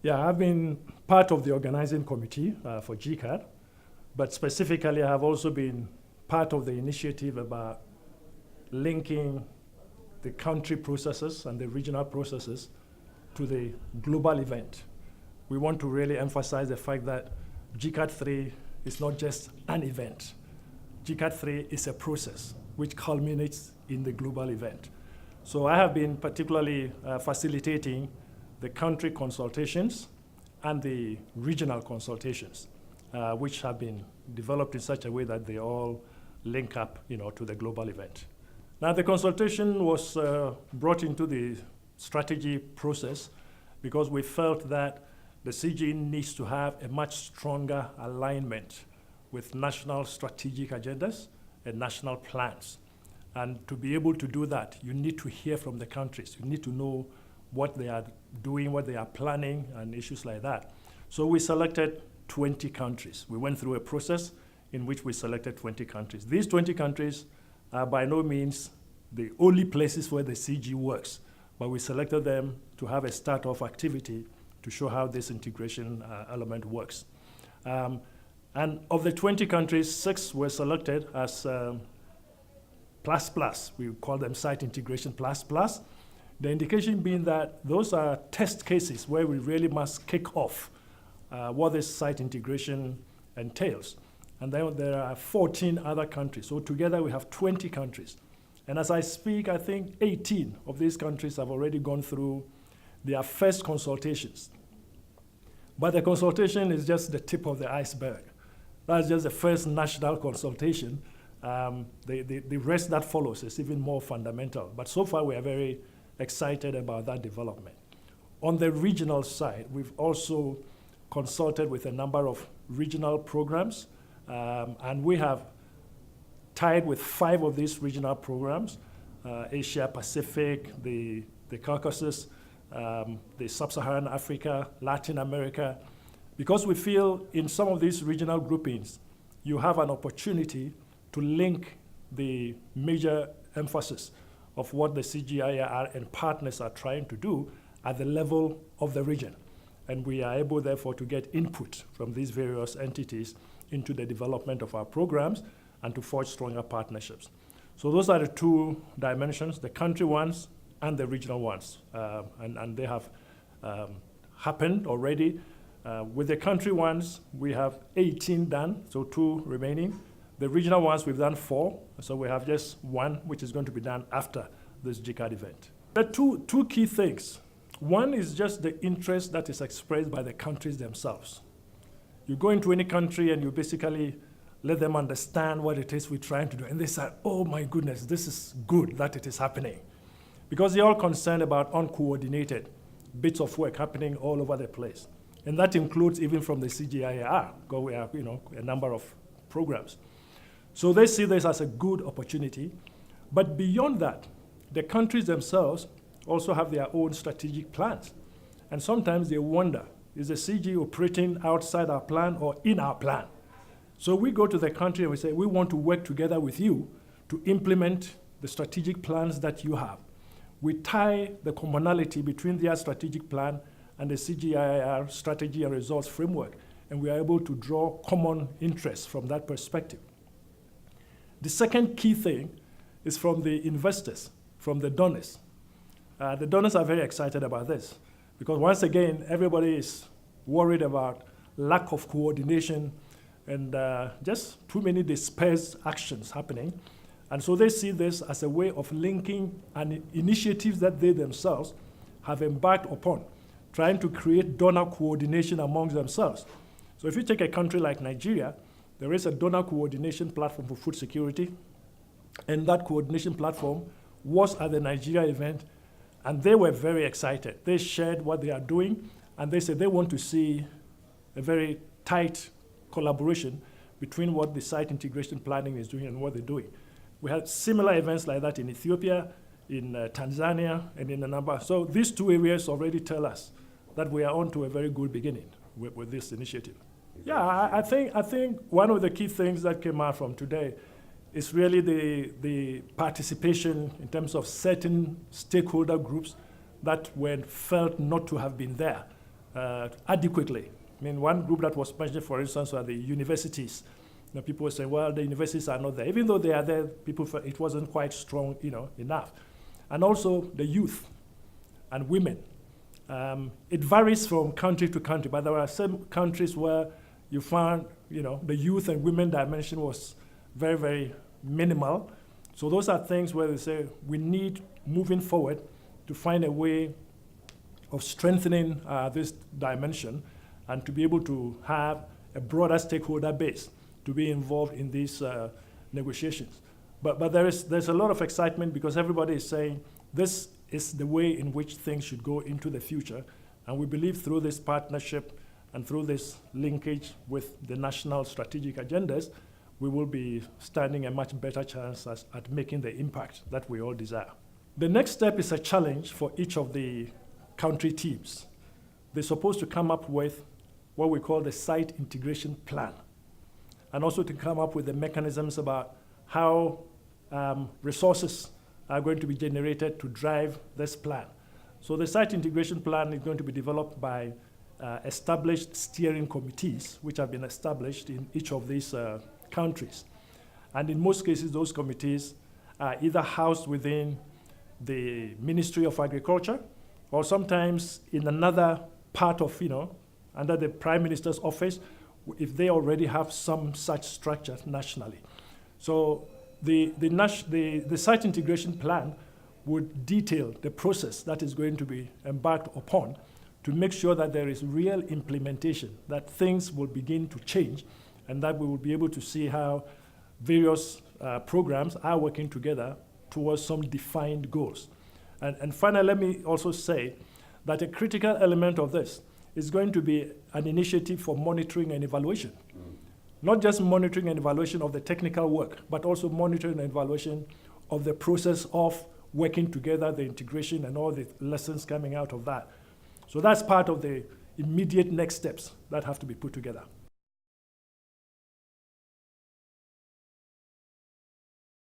Yeah, I've been part of the organizing committee for GCIAR, but specifically I have also been part of the initiative about linking the country processes and the regional processes to the global event. We want to really emphasize the fact that GCIAR 3 is not just an event. GCIAR 3 is a process which culminates in the global event. So I have been particularly facilitating the country consultations and the regional consultations, which have been developed in such a way that they all link up, to the global event. Now, the consultation was brought into the strategy process because we felt that the CG needs to have a much stronger alignment with national strategic agendas and national plans. And to be able to do that, you need to hear from the countries. You need to know what they are doing, what they are planning, and issues like that. So we selected 20 countries. We went through a process in which we selected 20 countries. These 20 countries are by no means the only places where the CG works, but we selected them to have a start-off activity to show how this integration element works. And of the 20 countries, 6 were selected as plus plus. We call them site integration plus plus. The indication being that those are test cases where we really must kick off what this site integration entails. And then there are 14 other countries. So together we have 20 countries. And as I speak, I think 18 of these countries have already gone through their first consultations. But the consultation is just the tip of the iceberg. That's just the first national consultation. The rest that follows is even more fundamental. But so far, we are very excited about that development. On the regional side, we've also consulted with a number of regional programs, and we have tied with 5 of these regional programs, Asia Pacific, the Caucasus, the Sub-Saharan Africa, Latin America, because we feel in some of these regional groupings, you have an opportunity to link the major emphasis of what the CGIAR and partners are trying to do at the level of the region. And we are able, therefore, to get input from these various entities into the development of our programs and to forge stronger partnerships. So those are the 2 dimensions, the country ones and the regional ones. And they have happened already. With the country ones, we have 18 done, so 2 remaining. The regional ones, we've done 4, so we have just 1, which is going to be done after this GCIAR event. There are two key things. One is just the interest that is expressed by the countries themselves. You go into any country and you basically let them understand what it is we're trying to do, and they say, oh my goodness, this is good that it is happening. Because they're all concerned about uncoordinated bits of work happening all over the place. And that includes even from the CGIAR, because we have a number of programs. So they see this as a good opportunity. But beyond that, the countries themselves also have their own strategic plans. And sometimes they wonder, is the CG operating outside our plan or in our plan? So we go to the country and we say, we want to work together with you to implement the strategic plans that you have. We tie the commonality between their strategic plan and the CGIAR strategy and results framework, and we are able to draw common interests from that perspective. The second key thing is from the investors, from the donors. The donors are very excited about this because once again, everybody is worried about lack of coordination and just too many dispersed actions happening. And so they see this as a way of linking initiatives that they themselves have embarked upon, trying to create donor coordination amongst themselves. So if you take a country like Nigeria, there is a donor coordination platform for food security, and that coordination platform was at the Nigeria event, and they were very excited. They shared what they are doing, and they said they want to see a very tight collaboration between what the site integration planning is doing and what they're doing. We had similar events like that in Ethiopia, in Tanzania, and in a number. So these 2 areas already tell us that we are on to a very good beginning with this initiative. Yeah, I think one of the key things that came out from today is really the participation in terms of certain stakeholder groups that were felt not to have been there adequately. I mean, one group that was mentioned, for instance, were the universities. You know, people were saying, well, the universities are not there. Even though they are there, people felt it wasn't quite strong, enough. And also the youth and women. It varies from country to country, but there are some countries where you found, the youth and women dimension was very, very minimal. So those are things where they say we need, moving forward, to find a way of strengthening this dimension and to be able to have a broader stakeholder base to be involved in these negotiations. But there's a lot of excitement because everybody is saying this is the way in which things should go into the future. And we believe through this partnership and through this linkage with the national strategic agendas, we will be standing a much better chance at making the impact that we all desire. The next step is a challenge for each of the country teams. They're supposed to come up with what we call the site integration plan, and also to come up with the mechanisms about how resources are going to be generated to drive this plan. So the site integration plan is going to be developed by established steering committees, which have been established in each of these countries. And in most cases, those committees are either housed within the Ministry of Agriculture, or sometimes in another part of, under the Prime Minister's office, if they already have some such structure nationally. So the site integration plan would detail the process that is going to be embarked upon to make sure that there is real implementation, that things will begin to change, and that we will be able to see how various programs are working together towards some defined goals. And finally, let me also say that a critical element of this is going to be an initiative for monitoring and evaluation. Not just monitoring and evaluation of the technical work, but also monitoring and evaluation of the process of working together, the integration and all the lessons coming out of that. So that's part of the immediate next steps that have to be put together.